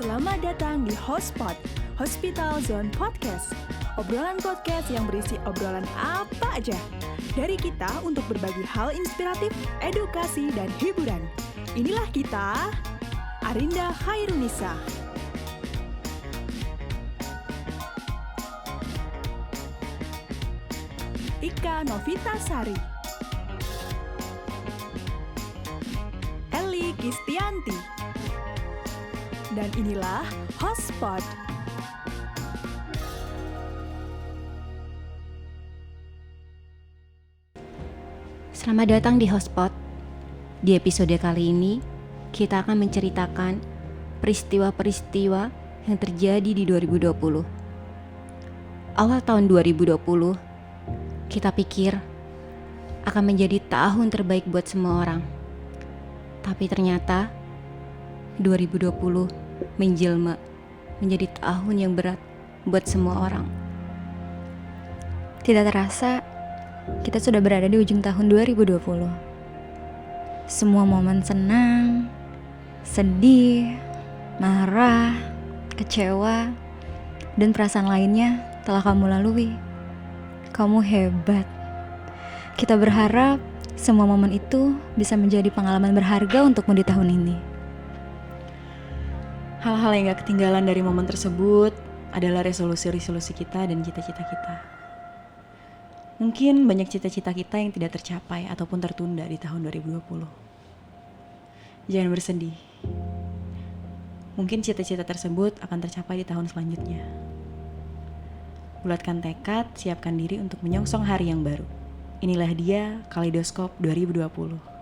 Selamat datang di Hotspot, Hospital Zone Podcast. Obrolan podcast yang berisi obrolan apa aja. Dari kita untuk berbagi hal inspiratif, edukasi, dan hiburan. Inilah kita, Arinda Khairunisa. Ika Novitasari. Eli Kistianti. Dan inilah Hotspot. Selamat datang di Hotspot. Di episode kali ini, kita akan menceritakan peristiwa-peristiwa yang terjadi di 2020. Awal tahun 2020, kita pikir akan menjadi tahun terbaik buat semua orang. Tapi ternyata 2020 menjelma menjadi tahun yang berat buat semua orang. Tidak terasa, kita sudah berada di ujung tahun 2020. Semua momen senang, sedih, marah, kecewa, dan perasaan lainnya telah kamu lalui. Kamu hebat. Kita berharap semua momen itu bisa menjadi pengalaman berharga untukmu di tahun ini. Hal-hal yang gak ketinggalan dari momen tersebut adalah resolusi-resolusi kita dan cita-cita kita. Mungkin banyak cita-cita kita yang tidak tercapai ataupun tertunda di tahun 2020. Jangan bersedih. Mungkin cita-cita tersebut akan tercapai di tahun selanjutnya. Bulatkan tekad, siapkan diri untuk menyongsong hari yang baru. Inilah dia Kaleidoskop 2020.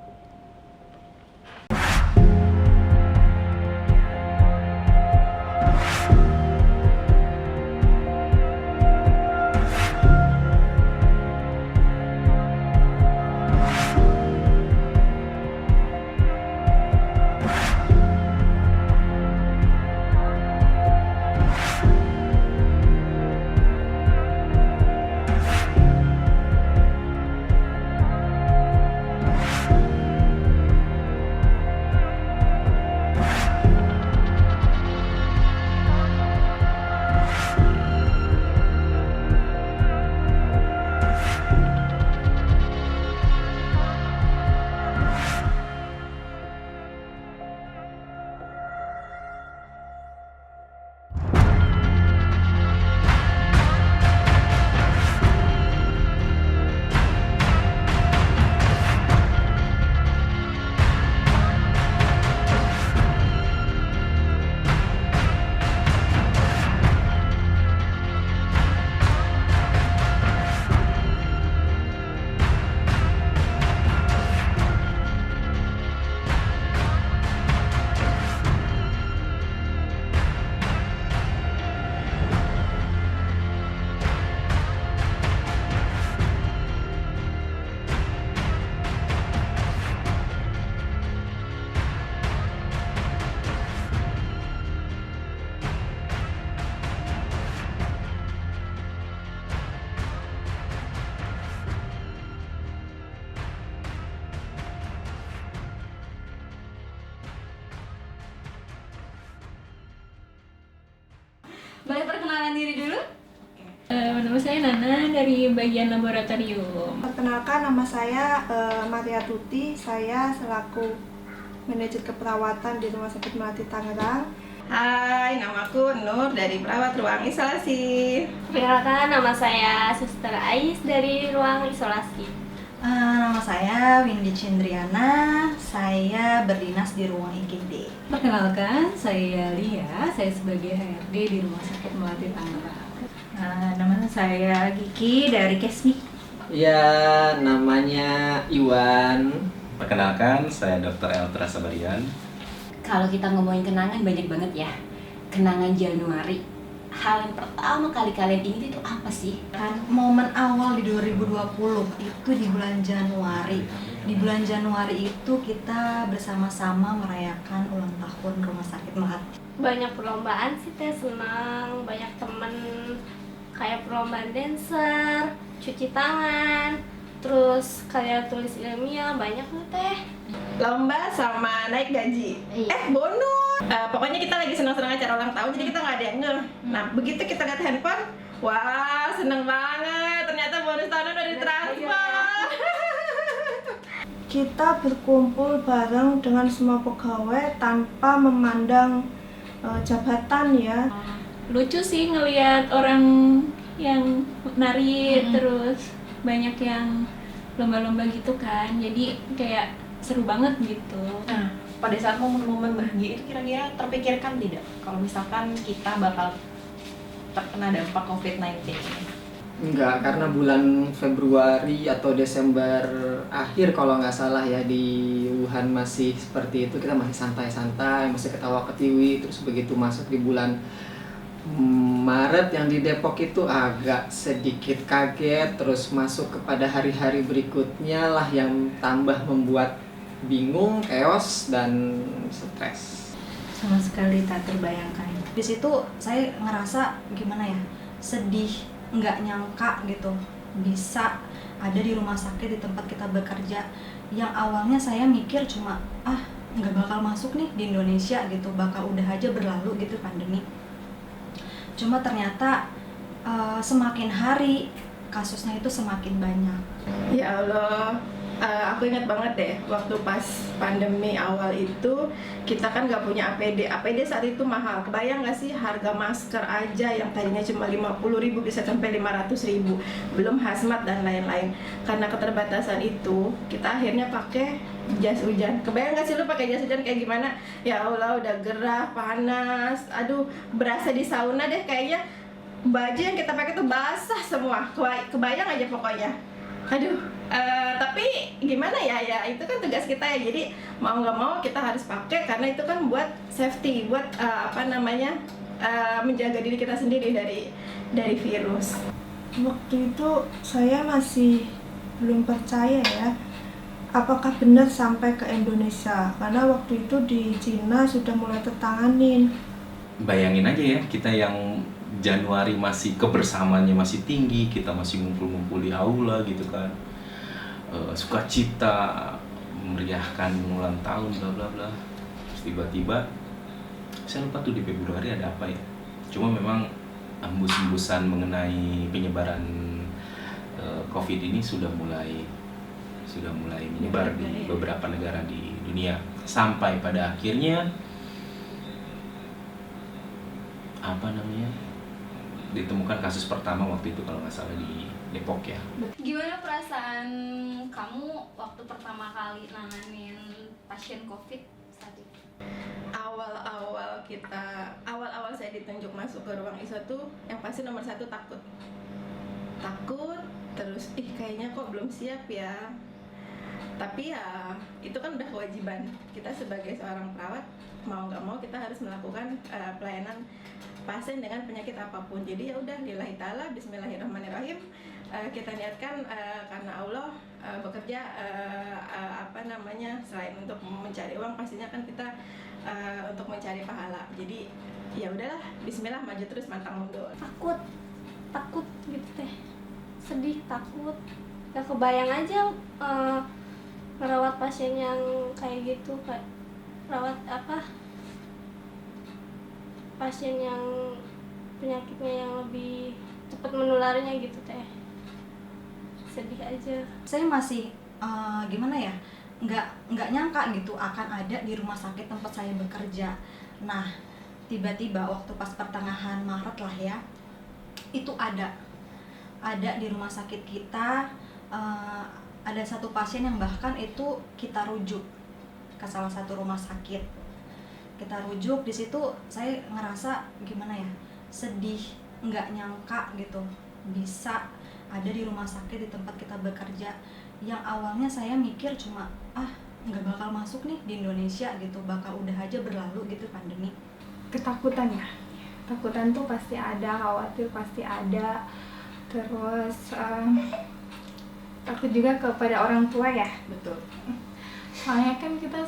Boleh perkenalan diri dulu? Nama saya Nana dari bagian laboratorium. Perkenalkan, nama saya Maria Tuti. Saya selaku manajer keperawatan di Rumah Sakit Melati Tangerang. Hai, namaku Nur dari perawat ruang isolasi. Perkenalkan, nama saya Suster Ais dari ruang isolasi. Nama saya Windy Cindriana, saya berdinas di ruang IGD. Perkenalkan, saya Lia, saya sebagai HRD di Rumah Sakit Melati Tangerang. Nama saya Giki dari Kesmik. Ya, namanya Iwan. Perkenalkan, saya Dr. Eltra Sabarian. Kalau kita ngomongin kenangan banyak banget ya. Kenangan Januari. Hal yang pertama kali kalian ingat itu apa sih? Momen awal di 2020 itu di bulan Januari. Di bulan Januari itu kita bersama-sama merayakan ulang tahun Rumah Sakit Melati. Banyak perlombaan sih teh, senang, banyak temen, kayak perlombaan dancer, cuci tangan, terus karya tulis ilmiah, banyak tuh teh. Lomba sama naik gaji. Iya. Bonus. Pokoknya kita lagi senang-senang acara ulang tahun, jadi kita nggak ada yang ngeh. Nah, begitu kita lihat handphone, wah seneng banget, ternyata bonus tahunan udah ditransfer. Kita berkumpul bareng dengan semua pegawai tanpa memandang jabatan ya. Lucu sih ngelihat orang yang nari, terus banyak yang lomba-lomba gitu kan, jadi kayak seru banget gitu. Nah, pada saat momen-momen bahagia itu kira-kira terpikirkan tidak kalau misalkan kita bakal terkena dampak COVID-19 ini? Enggak, karena bulan Februari atau Desember akhir kalau nggak salah ya, di Wuhan masih seperti itu, kita masih santai-santai, masih ketawa ketiwi. Terus begitu masuk di bulan Maret yang di Depok itu agak sedikit kaget, terus masuk kepada hari-hari berikutnya lah yang tambah membuat bingung, chaos, dan stres. Sama sekali tak terbayangkan. Di situ saya ngerasa gimana ya, sedih, nggak nyangka gitu bisa ada di rumah sakit di tempat kita bekerja. Yang awalnya saya mikir cuma nggak bakal masuk nih di Indonesia gitu, bakal udah aja berlalu gitu pandemi. Cuma ternyata semakin hari kasusnya itu semakin banyak. Ya Allah, aku ingat banget deh waktu pas pandemi awal itu kita kan nggak punya APD. APD saat itu mahal. Kebayang nggak sih harga masker aja yang tadinya cuma 50.000 bisa sampai 500.000. Belum hazmat dan lain-lain. Karena keterbatasan itu kita akhirnya pakai jas hujan. Kebayang nggak sih lu pakai jas hujan kayak gimana? Ya Allah, udah gerah, panas. Aduh, berasa di sauna deh kayaknya. Baju yang kita pakai tuh basah semua. Kebayang aja pokoknya. Aduh, tapi gimana ya itu kan tugas kita ya, jadi mau nggak mau kita harus pakai karena itu kan buat safety, buat menjaga diri kita sendiri dari virus. Waktu itu saya masih belum percaya ya, apakah benar sampai ke Indonesia, karena waktu itu di Cina sudah mulai tertanganin. Bayangin aja ya, kita yang Januari masih kebersamaannya masih tinggi, kita masih ngumpul-ngumpul di aula gitu kan, sukacita, meriahkan ulang tahun, bla bla bla. Terus tiba-tiba, saya lupa tuh di Februari ada apa ya. Cuma memang embus-embusan mengenai penyebaran COVID ini sudah mulai menyebar di beberapa negara di dunia, sampai pada akhirnya ditemukan kasus pertama waktu itu kalau nggak salah di Depok ya. Gimana perasaan kamu waktu pertama kali nanganin pasien COVID saat itu? Awal-awal saya ditunjuk masuk ke ruang ISO tuh yang pasti nomor satu takut, terus kayaknya kok belum siap ya. Tapi ya itu kan udah kewajiban kita sebagai seorang perawat, mau nggak mau kita harus melakukan pelayanan pasien dengan penyakit apapun. Jadi ya udah, lillahi ta'ala, bismillahirrahmanirrahim, kita niatkan karena Allah bekerja selain untuk mencari uang, pastinya kan kita untuk mencari pahala. Jadi ya udahlah, bismillah, maju terus, pantang mundur. Takut gitu teh, sedih, takut, gak kebayang aja merawat pasien yang kayak gitu, kayak rawat pasien yang penyakitnya yang lebih cepat menularinya gitu teh. Sedih aja. Saya masih gimana ya, nggak nyangka gitu akan ada di rumah sakit tempat saya bekerja. Nah, tiba-tiba waktu pas pertengahan Maret lah ya, itu ada di rumah sakit kita, ada satu pasien yang bahkan itu kita rujuk ke salah satu rumah sakit. Kita rujuk di situ, saya ngerasa gimana ya, sedih, nggak nyangka gitu bisa ada di rumah sakit di tempat kita bekerja. Yang awalnya saya mikir cuma nggak bakal masuk nih di Indonesia gitu, bakal udah aja berlalu gitu pandemi. Ketakutan ya, takutan tuh pasti ada, khawatir pasti ada, terus takut juga kepada orang tua ya. Betul. Soalnya kan kita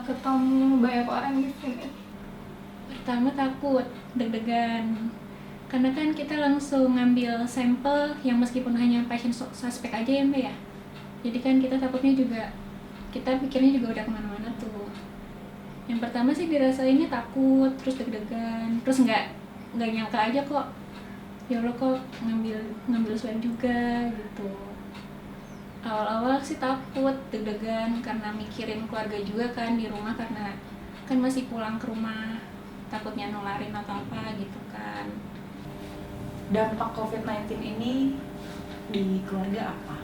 ketemu banyak orang di sini. Pertama takut, deg-degan, karena kan kita langsung ngambil sampel yang meskipun hanya pasien suspek aja ya Mbak ya. Jadi kan kita takutnya juga, kita pikirnya juga udah kemana-mana tuh. Yang pertama sih dirasainnya takut, terus deg-degan, terus nggak nyangka aja kok, ya Allah kok ngambil swab juga gitu. Awal-awal sih takut, deg-degan karena mikirin keluarga juga kan di rumah, karena kan masih pulang ke rumah, takutnya nularin atau apa gitu kan. Dampak COVID-19 ini di keluarga apa?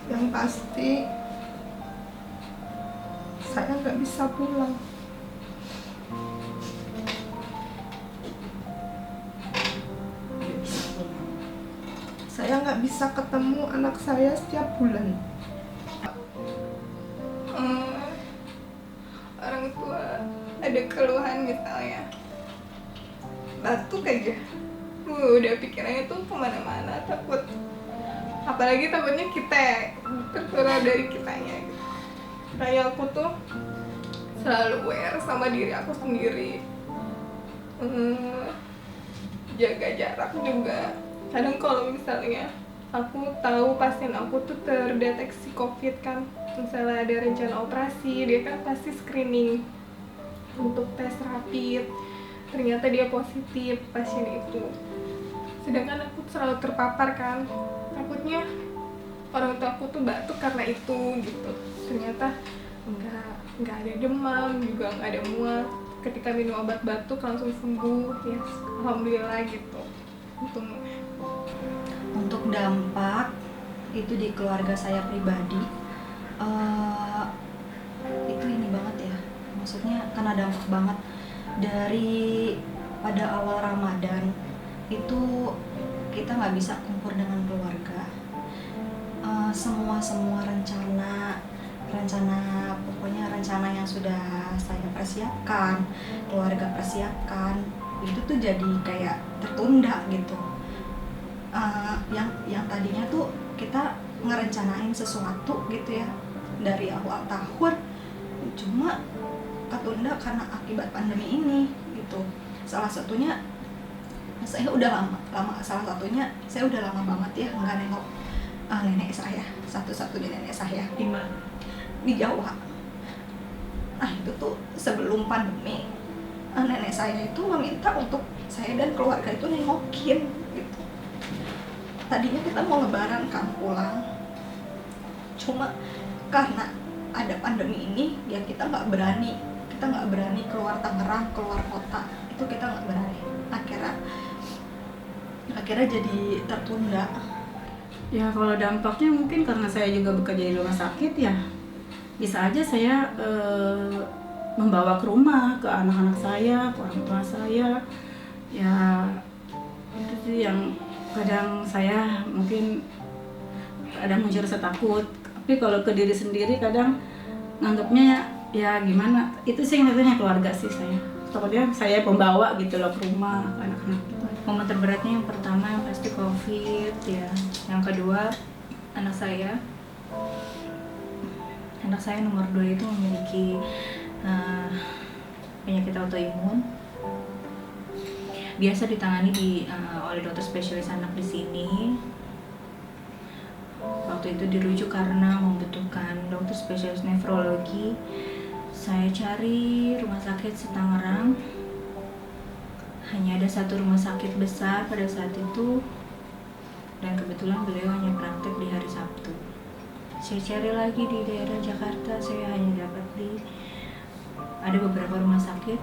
Yang pasti saya nggak bisa pulang. Saya nggak bisa ketemu anak saya setiap bulan. Orang tua ada keluhan misalnya batuk aja, udah pikirannya tuh kemana-mana, takut, apalagi takutnya kita tertular dari kitanya gitu. Kayak aku tuh selalu aware sama diri aku sendiri, jaga jarak juga. Kadang kalau misalnya aku tahu pasien aku tuh terdeteksi COVID kan, misalnya ada rencana operasi, dia kan pasti screening untuk tes rapid, ternyata dia positif pasien itu. Sedangkan aku selalu terpapar kan, takutnya orang tua aku tuh batuk karena itu gitu. Ternyata nggak ada demam, juga nggak ada mual. Ketika minum obat batuk langsung sembuh, ya alhamdulillah gitu. Untuk dampak itu di keluarga saya pribadi, itu ini banget ya, maksudnya kena dampak banget. Dari pada awal Ramadan itu kita nggak bisa kumpul dengan keluarga. Semua pokoknya rencana yang sudah saya persiapkan, keluarga persiapkan, itu tuh jadi kayak tertunda gitu. Yang tadinya tuh kita ngerencanain sesuatu gitu ya dari awal tahun, cuma ketunda karena akibat pandemi ini gitu. Salah satunya saya udah lama banget ya nggak nengok nenek saya, satu-satunya nenek saya. Di mana? Di Jawa. Nah itu tuh sebelum pandemi, nenek saya itu meminta untuk saya dan keluarga itu nengokin gitu. Tadinya kita mau lebaran kan pulang, cuma karena ada pandemi ini ya kita nggak berani keluar Tangerang, keluar kota, itu kita nggak berani. Akhirnya jadi tertunda. Ya kalau dampaknya mungkin karena saya juga bekerja di rumah sakit ya, bisa aja saya membawa ke rumah, ke anak-anak saya, ke orang tua saya. Ya itu sih yang kadang saya mungkin kadang muncul rasa takut. Tapi kalau ke diri sendiri kadang nganggapnya ya gimana, itu sih yang keluarga sih saya. Takutnya saya pembawa gitu loh ke rumah anak-anak. Momen terberatnya yang pertama yang pasti COVID ya. Yang kedua anak saya nomor 2 itu memiliki penyakit autoimun. Biasa ditangani oleh dokter spesialis anak di sini. Waktu itu dirujuk karena membutuhkan dokter spesialis nefrologi. Saya cari rumah sakit se-Tangerang. Hanya ada satu rumah sakit besar pada saat itu, dan kebetulan beliau hanya praktek di hari Sabtu. Saya cari lagi di daerah Jakarta, saya hanya dapat ada beberapa rumah sakit,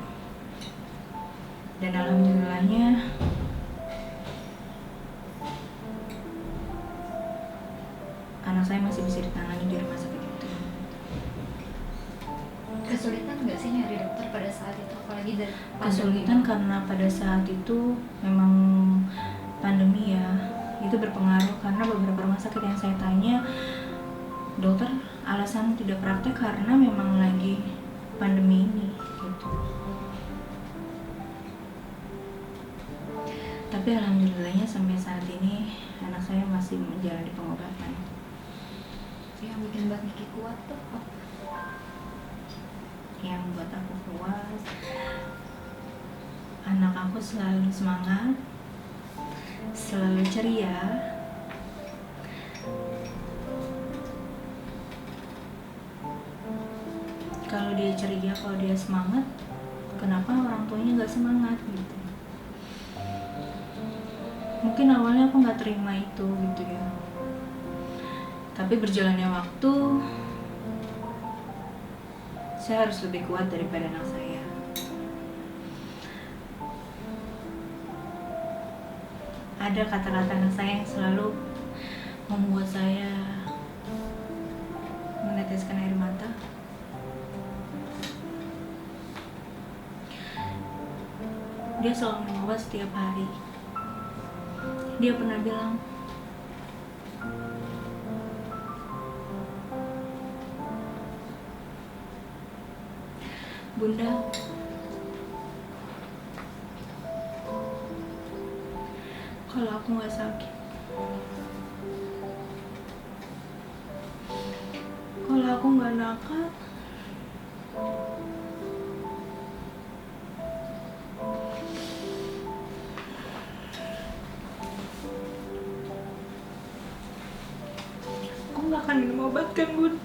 dan alhamdulillahnya anak saya masih bisa ditangani di rumah sakit itu. Kesulitan nggak sih nyari dokter pada saat itu, apalagi dari Kesulitan karena pada saat itu memang pandemi ya, itu berpengaruh karena beberapa rumah sakit yang saya tanya, dokter alasan tidak praktek karena memang lagi pandemi ini gitu. Tapi alhamdulillahnya sampai saat ini anak saya masih menjalani pengobatan. Yang bikin Mbak Niki kuat tuh apa? Yang buat aku kuat, anak aku selalu semangat, selalu ceria. Kalau dia ceria, kalau dia semangat, kenapa orang tuanya nggak semangat gitu? Mungkin awalnya aku nggak terima itu gitu ya. Tapi berjalannya waktu, saya harus lebih kuat daripada anak saya. Ada kata-kata anak saya yang selalu membuat saya meneteskan air mata. Dia selalu minum obat setiap hari. Dia pernah bilang, Bunda, kalau aku nggak sakit, kalau aku nggak nakal, aku nggak akan minum obat kan, Bun?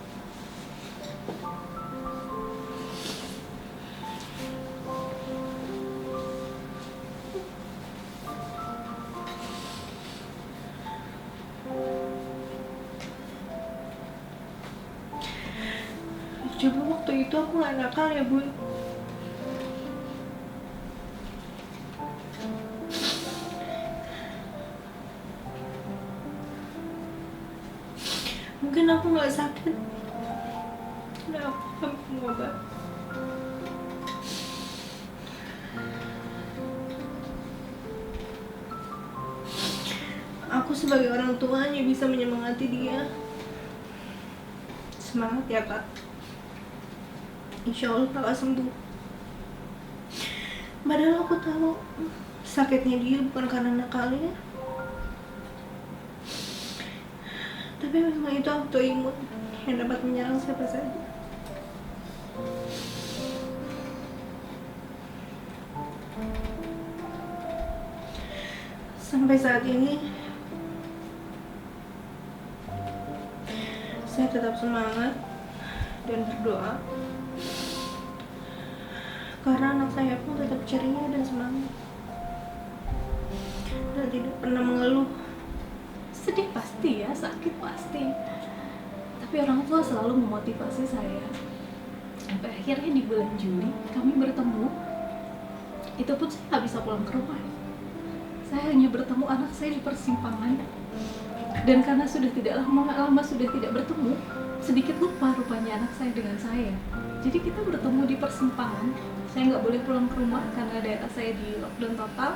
Coba waktu itu aku gak nakal ya, Bun. Mungkin aku gak sakit. Nah, aku gak minum obat. Aku sebagai orang tuanya bisa menyemangati dia. Semangat ya, Kak. Insya Allah bakal sembuh. Padahal aku tahu sakitnya dia bukan karena nakalnya, tapi memang itu autoimun yang dapat menyerang siapa saja. Sampai saat ini saya tetap semangat dan berdoa karena anak saya pun tetap ceria dan semangat dan tidak pernah mengeluh. Sedih pasti ya, sakit pasti, tapi orang tua selalu memotivasi saya. Sampai akhirnya di bulan Juli kami bertemu. Itu pun saya nggak bisa pulang ke rumah. Saya hanya bertemu anak saya di persimpangan, dan karena sudah tidak lama sudah tidak bertemu, sedikit lupa rupanya anak saya dengan saya. Jadi kita bertemu di persimpangan. Saya nggak boleh pulang ke rumah karena daerah saya di lockdown total.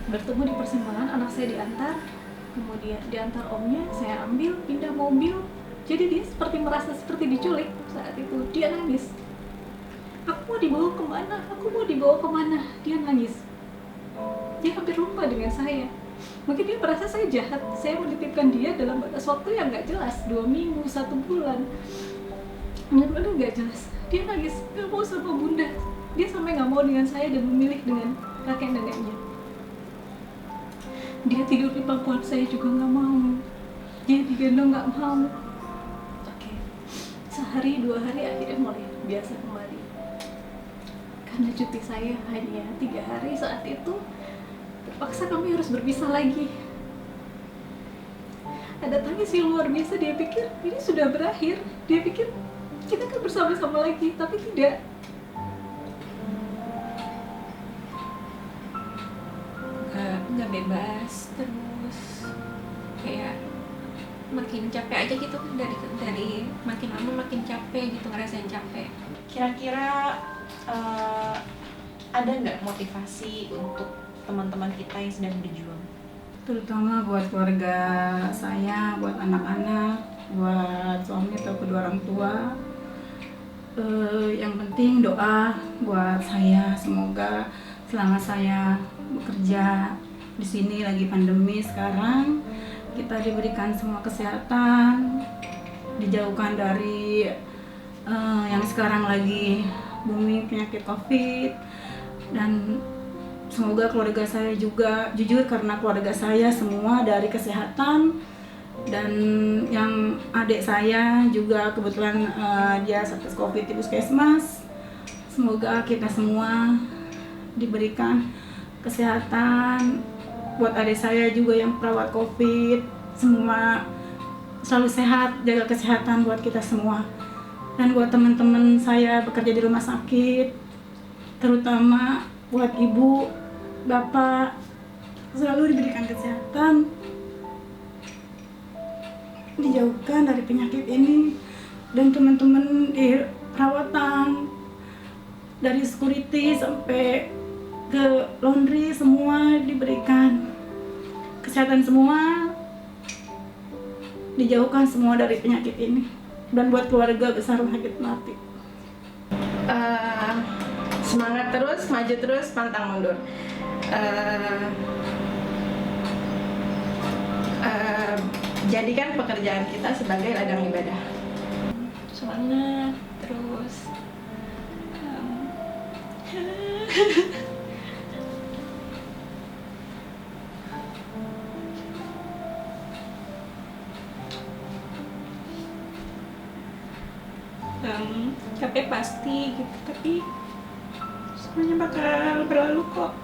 Bertemu di persimpangan, anak saya diantar, kemudian diantar omnya, saya ambil, pindah mobil. Jadi dia seperti merasa seperti diculik saat itu. Dia nangis. Aku mau dibawa kemana? Aku mau dibawa kemana? Dia nangis. Dia hampir lupa dengan saya. Mungkin dia merasa saya jahat. Saya menitipkan dia dalam batas waktu yang nggak jelas, 2 minggu, 1 bulan. Benar-benar nggak jelas. Dia nangis, nggak mau sama bunda. Dia sampai nggak mau dengan saya dan memilih dengan kakek neneknya. Dia tidur di pangkuan saya juga nggak mau. Dia digendong nggak mau. Oke, sehari 2 hari akhirnya mulai biasa kembali. Karena cuti saya hanya 3 hari saat itu, terpaksa kami harus berpisah lagi. Ada tangis yang luar biasa. Dia pikir ini sudah berakhir. Dia pikir kita kan bersama-sama lagi, tapi tidak. Nggak bebas, terus kayak makin capek aja gitu kan, dari makin lama makin capek gitu, ngerasain capek. Kira-kira ada nggak motivasi untuk teman-teman kita yang sedang berjuang? Terutama buat keluarga saya, buat anak-anak, buat suami atau kedua orang tua. Yang penting doa buat saya, semoga selama saya bekerja di sini lagi pandemi sekarang, kita diberikan semua kesehatan, dijauhkan dari yang sekarang lagi booming penyakit COVID, dan semoga keluarga saya juga, jujur karena keluarga saya semua dari kesehatan, dan yang adik saya juga kebetulan dia satgas COVID di Puskesmas. Semoga kita semua diberikan kesehatan. Buat adik saya juga yang perawat COVID, semua selalu sehat, jaga kesehatan buat kita semua. Dan buat teman-teman saya bekerja di rumah sakit, terutama buat ibu, bapak, selalu diberikan kesehatan, dijauhkan dari penyakit ini. Dan teman-teman di perawatan, dari security sampai ke laundry, semua diberikan kesehatan semua, dijauhkan semua dari penyakit ini. Dan buat keluarga besar sakit mati, semangat terus, maju terus, pantang mundur. Jadikan pekerjaan kita sebagai ladang ibadah. Semangat terus. Capek pasti gitu, tapi semuanya bakal berlalu kok,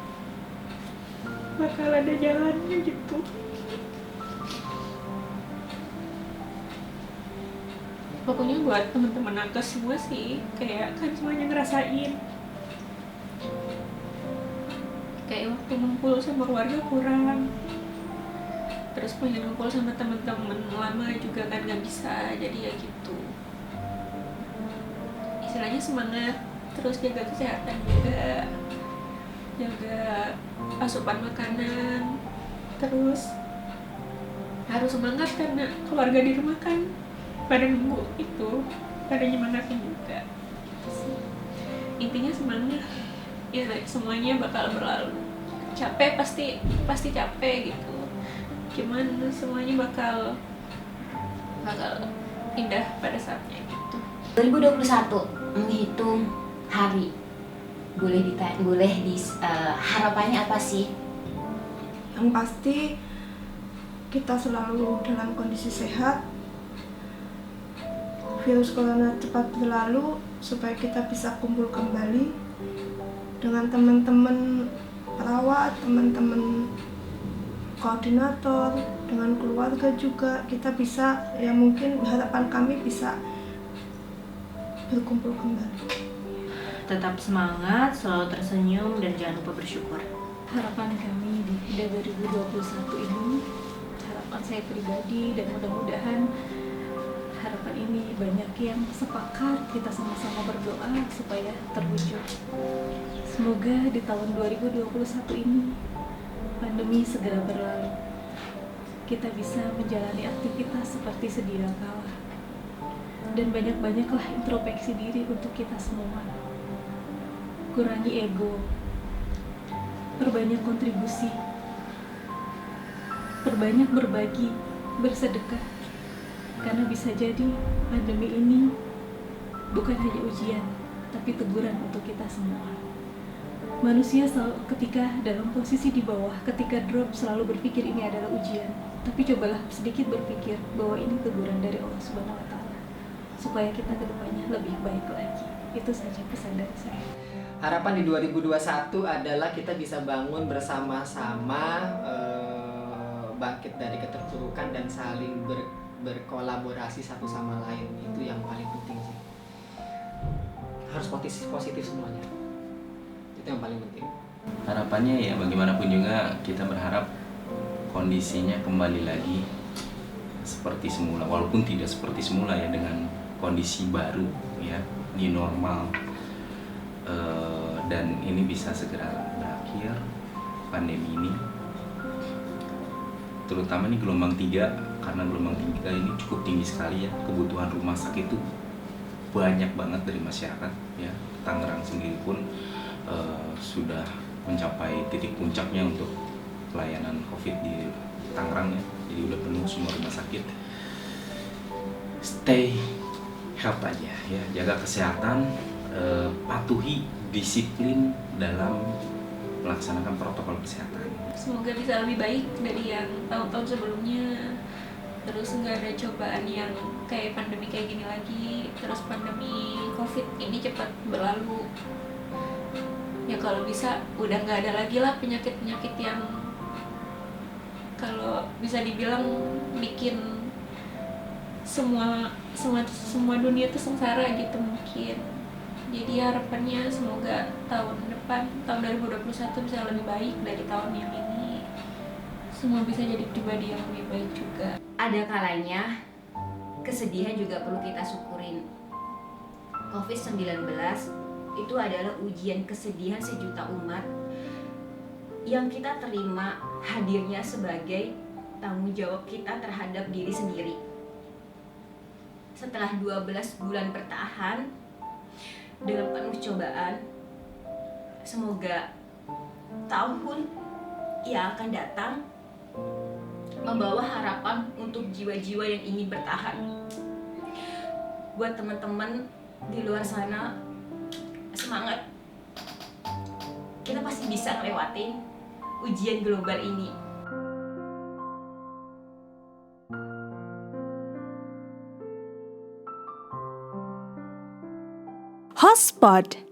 bakal ada jalannya gitu. Pokoknya buat teman-teman nakes semua sih, kayak kan semuanya ngerasain kayak waktu ngumpul sama keluarga kurang, terus pengen ngumpul sama teman-teman lama juga kan nggak bisa, jadi ya gitu. Istilahnya semangat, terus jaga kesehatan juga, jaga asupan makanan, terus harus semangat karena keluarga di rumah kan pada nunggu itu, pada nyemangatin juga. Intinya semangat, ya semuanya bakal berlalu. Capek pasti capek gitu, cuman semuanya bakal indah pada saatnya gitu. 2021 menghitung hari, harapannya apa sih? Yang pasti kita selalu dalam kondisi sehat, virus corona cepat berlalu, supaya kita bisa kumpul kembali dengan teman-teman perawat, teman-teman koordinator, dengan keluarga juga. Kita bisa, ya mungkin harapan kami bisa berkumpul kembali. Tetap semangat, selalu tersenyum, dan jangan lupa bersyukur. Harapan kami di 2021 ini, harapan saya pribadi, dan mudah-mudahan harapan ini banyak yang sepakat, kita sama-sama berdoa supaya terwujud. Semoga di tahun 2021 ini pandemi segera berlalu, kita bisa menjalani aktivitas seperti sedia kala, dan banyak-banyaklah introspeksi diri untuk kita semua. Kurangi ego, perbanyak kontribusi, perbanyak berbagi, bersedekah, karena bisa jadi pandemi ini bukan hanya ujian, tapi teguran untuk kita semua. Manusia selalu ketika dalam posisi di bawah, ketika drop, selalu berpikir ini adalah ujian. Tapi cobalah sedikit berpikir bahwa ini teguran dari Allah Subhanahu wa Ta'ala, supaya kita kedepannya lebih baik lagi. Itu saja pesan dari saya. Harapan di 2021 adalah kita bisa bangun bersama-sama, bangkit dari keterpurukan dan saling berkolaborasi satu sama lain. Itu yang paling penting sih. Harus positif semuanya. Itu yang paling penting. Harapannya ya bagaimanapun juga kita berharap kondisinya kembali lagi seperti semula, walaupun tidak seperti semula ya, dengan kondisi baru ya, new normal, dan ini bisa segera berakhir pandemi ini, terutama nih gelombang 3, karena gelombang 3 ini cukup tinggi sekali ya, kebutuhan rumah sakit itu banyak banget dari masyarakat ya. Tangerang sendiri pun sudah mencapai titik puncaknya untuk pelayanan COVID di Tangerang ya. jadi udah penuh semua rumah sakit. Stay health aja ya, jaga kesehatan, patuhi disiplin dalam melaksanakan protokol kesehatan. Semoga bisa lebih baik dari yang tahun-tahun sebelumnya. Terus nggak ada cobaan yang kayak pandemi kayak gini lagi. Terus pandemi COVID ini cepat berlalu. Ya kalau bisa udah nggak ada lagi lah penyakit-penyakit yang kalau bisa dibilang bikin semua dunia tuh sengsara gitu mungkin. Jadi harapannya semoga tahun depan, tahun 2021 bisa lebih baik dari tahun yang ini. Semua bisa jadi pribadi yang lebih baik juga. Ada kalanya kesedihan juga perlu kita syukurin. COVID-19 itu adalah ujian kesedihan sejuta umat yang kita terima hadirnya sebagai tanggung jawab kita terhadap diri sendiri. Setelah 12 bulan bertahan dengan penuh cobaan, semoga tahun yang akan datang membawa harapan untuk jiwa-jiwa yang ingin bertahan. Buat teman-teman di luar sana, semangat. Kita pasti bisa ngelewatin ujian global ini. Hotspot,